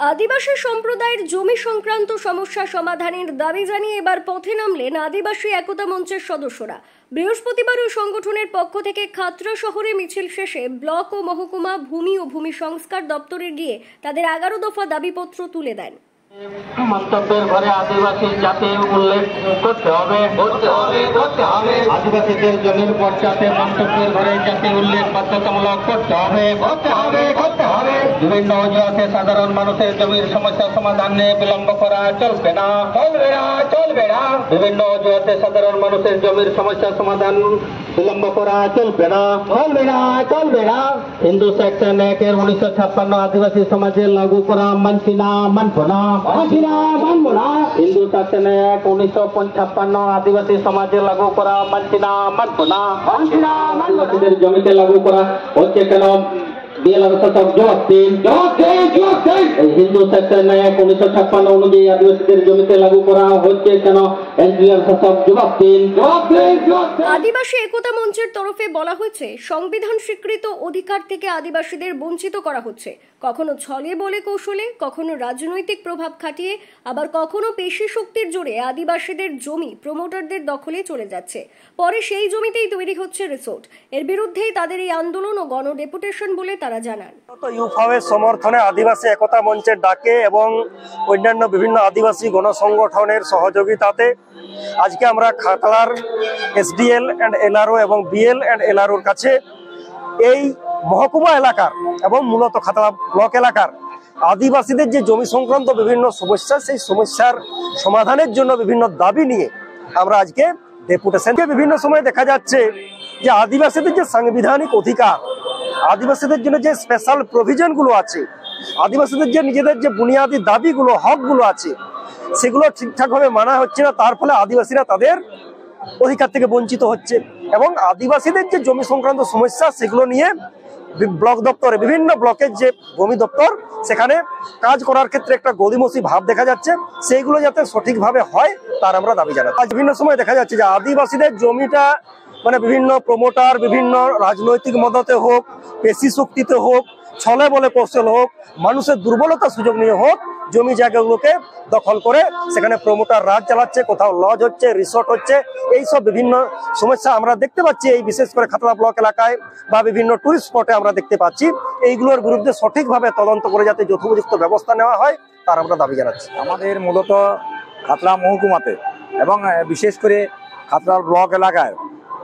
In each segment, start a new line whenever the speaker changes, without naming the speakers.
আদিবাসী সম্প্রদায়ের জমি সংক্রান্ত সমস্যা সমাধানের দাবি জানিয়ে এবার পথে নামলেন আদিবাসী একতা মঞ্চের সদস্যরা। বৃহস্পতিবার ওই সংগঠনের পক্ষ থেকে খাতড়া শহরে মিছিল শেষে ব্লক ও মহকুমা ভূমি ও ভূমি সংস্কার দপ্তরে গিয়ে তাদের 11 দফা দাবিপত্র তুলে দেন।
মন্তব্যের ঘরে আদিবাসী জাতি উল্লেখ করতে হবে। আদিবাসীদের জমির পর্যাতে মন্তব্যের ঘরে জাতি উল্লেখ বাধ্যতামূলক করতে হবে। বিভিন্ন অজুহাতে সাধারণ মানুষের জমির সমস্যা সমাধানে বিলম্ব করা চলবে না। বিভিন্ন অজুহাতে সাধারণ মানুষের জমির সমস্যা সমাধান বিলম্ব করা চলবে না। হিন্দু সেকশন 1-এর 1956 আদিবাসী সমাজে লাগু করা মানছি না, মানবো না। হিন্দু সেকশন 1 1955 আদিবাসী সমাজে লাগু করা মানছি না, মানবো না। আদিবাসীদের জমিতে লাগু করা হচ্ছে কেন? হিন্দু সেকশন 1 1956 অনুযায়ী আদিবাসীদের জমিতে লাগু করা হচ্ছে কেন?
আদিবাসী একতা মঞ্চের তরফে বলা হয়েছে, সংবিধান স্বীকৃত অধিকার থেকে আদিবাসীদের বঞ্চিত করা হচ্ছে, কখনো ছলে বলে কৌশলে, কখনো রাজনৈতিক প্রভাব খাটিয়ে, আবার কখনো পেশি শক্তির জোরে আদিবাসীদের জমি প্রমোটারদের দখলে চলে যাচ্ছে। পরে সেই জমিতেই তৈরি হচ্ছে রিসোর্ট। এর বিরুদ্ধেই তাদের এই আন্দোলন ও গণডেপুটেশন বলে তারা জানান।
ইউফাওয়ের সমর্থনে আদিবাসী একতা মঞ্চের ডাকে এবং অন্যান্য বিভিন্ন আদিবাসী গণসংগঠনের সহযোগিতাতে আজকে আমরা খাতড়ার এসডিএল অ্যান্ড এলআরও এবং বিএল অ্যান্ড এলআরওর কাছে এই মহকুমা এলাকার এবং মূলত খাতড়া ব্লক এলাকার আদিবাসীদের যে জমি সংক্রান্ত বিভিন্ন সমস্যা, সেই সমস্যার সমাধানের জন্য বিভিন্ন দাবি নিয়ে আমরা আজকে ডেপুটেশনকে বিভিন্ন সময় দেখা যাচ্ছে যে আদিবাসীদের যে সাংবিধানিক অধিকার, আদিবাসীদের জন্য যে স্পেশাল প্রভিশনগুলো আছে, আদিবাসীদের যে নিজেদের যে বুনিয়াদী দাবিগুলো, হকগুলো আছে, সেগুলো ঠিকঠাকভাবে মানা হচ্ছে না। তার ফলে আদিবাসীরা তাদের অধিকার থেকে বঞ্চিত হচ্ছে এবং আদিবাসীদের যে জমি সংক্রান্ত সমস্যা, সেগুলো নিয়ে ব্লক দপ্তরে, বিভিন্ন ব্লকের যে ভূমি দপ্তর, সেখানে কাজ করার ক্ষেত্রে একটা গদিমসি ভাব দেখা যাচ্ছে। সেইগুলো যাতে সঠিকভাবে হয় তার আমরা দাবি জানাচ্ছি। বিভিন্ন সময় দেখা যাচ্ছে যে আদিবাসীদের জমিটা বিভিন্ন প্রমোটার, বিভিন্ন রাজনৈতিক মদতে হোক, পেশি শক্তিতে হোক, ছলে বলে কৌশল হোক, মানুষের দুর্বলতার সুযোগ নিয়ে হোক, জমি জায়গাগুলোকে দখল করে সেখানে প্রমোটার রাজ চালাচ্ছে, কোথাও লজ হচ্ছে, রিসোর্ট হচ্ছে। এইসব বিভিন্ন সমস্যা আমরা দেখতে পাচ্ছি এই বিশেষ করে খাতড়া ব্লক এলাকায় বা বিভিন্ন টুরিস্ট স্পটে আমরা দেখতে পাচ্ছি। এইগুলোর বিরুদ্ধে সঠিকভাবে তদন্ত করে যাতে যথোপযুক্ত ব্যবস্থা নেওয়া হয় তার আমরা দাবি জানাচ্ছি।
আমাদের মূলত খাতড়া মহকুমাতে এবং বিশেষ করে খাতড়া ব্লক এলাকায়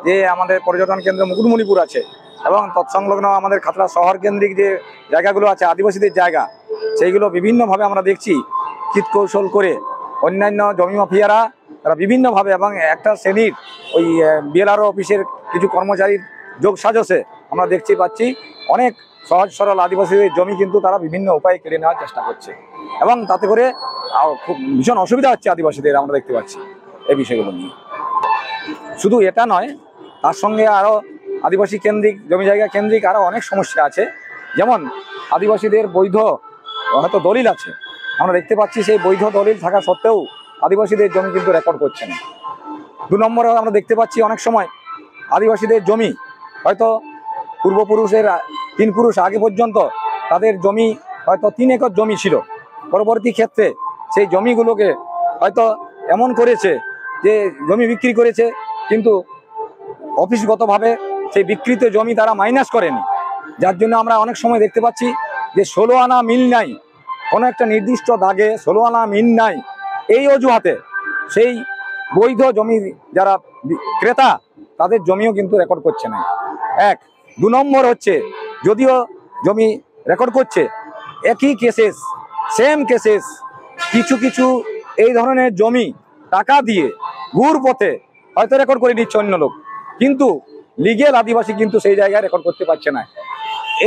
যে আমাদের পর্যটন কেন্দ্র মুকুটমণিপুর আছে এবং তৎসংলগ্ন আমাদের খাতড়া শহর কেন্দ্রিক যে জায়গাগুলো আছে আদিবাসীদের জায়গা, সেইগুলো বিভিন্নভাবে আমরা দেখছি কীট কৌশল করে অন্যান্য জমি মাফিয়ারা তারা বিভিন্নভাবে এবং একটা শ্রেণীর ওই বিএলআরও অফিসের কিছু কর্মচারীর যোগ সাজসে আমরা দেখতে পাচ্ছি অনেক সহজ সরল আদিবাসীদের জমি কিন্তু তারা বিভিন্ন উপায়ে কেড়ে নেওয়ার চেষ্টা করছে এবং তাতে করে খুব ভীষণ অসুবিধা হচ্ছে আদিবাসীদের। আমরা দেখতে পাচ্ছি এই বিষয়গুলো নিয়ে। শুধু এটা নয়, তার সঙ্গে আরও আদিবাসী কেন্দ্রিক জমি জায়গা কেন্দ্রিক আরও অনেক সমস্যা আছে। যেমন আদিবাসীদের বৈধ হয়তো দলিল আছে, আমরা দেখতে পাচ্ছি সেই বৈধ দলিল থাকা সত্ত্বেও আদিবাসীদের জমি কিন্তু রেকর্ড করছে না। 2 নম্বরে আমরা দেখতে পাচ্ছি অনেক সময় আদিবাসীদের জমি হয়তো পূর্বপুরুষের 3 পুরুষ আগে পর্যন্ত তাদের জমি হয়তো 3 একর জমি ছিল, পরবর্তী ক্ষেত্রে সেই জমিগুলোকে হয়তো এমন করেছে যে জমি বিক্রি করেছে, কিন্তু অফিসগতভাবে সেই বিকৃত জমি তারা মাইনাস করেনি, যার জন্য আমরা অনেক সময় দেখতে পাচ্ছি যে 16 আনা মিল নাই, কোনো একটা নির্দিষ্ট দাগে 16 আনা মিল নাই। এই অজুহাতে সেই বৈধ জমি যারা ক্রেতা তাদের জমিও কিন্তু রেকর্ড করছে না। 1। 2 নম্বর হচ্ছে যদিও জমি রেকর্ড করছে, একই কেসেস, সেম কেসেস, কিছু এই ধরনের জমি টাকা দিয়ে ঘুর পথে হয়তো রেকর্ড করে নিচ্ছে অন্য লোক, কিন্তু লিগেল আদিবাসী কিন্তু সেই জায়গায় রেকর্ড করতে পারছে না।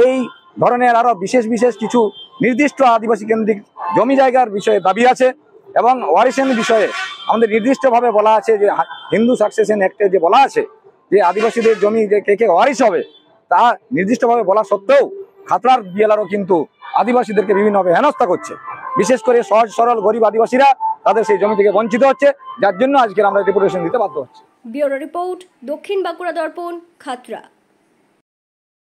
এই ধরনের আরও বিশেষ কিছু নির্দিষ্ট আদিবাসী কেন্দ্রিক জমি জায়গার বিষয়ে দাবি আছে এবং ওয়ারিশেন বিষয়ে আমাদের নির্দিষ্টভাবে বলা আছে যে হিন্দু সাকসেশন অ্যাক্টে যে বলা আছে যে আদিবাসীদের জমি যে কে ওয়ারিশ হবে, তা নির্দিষ্টভাবে বলা সত্ত্বেও খাতড়ার বিএলআরও কিন্তু আদিবাসীদেরকে বিভিন্নভাবে হেনস্থা করছে। বিশেষ করে সহজ সরল গরিব আদিবাসীরা তাদের সেই জমি থেকে বঞ্চিত হচ্ছে, যার জন্য আজকে আমরা ডেপুটেশন দিতে বাধ্য হচ্ছি।
ব্যুরো রিপোর্ট, দক্ষিণ বাঁকুড়া দর্পণ, খাতড়া।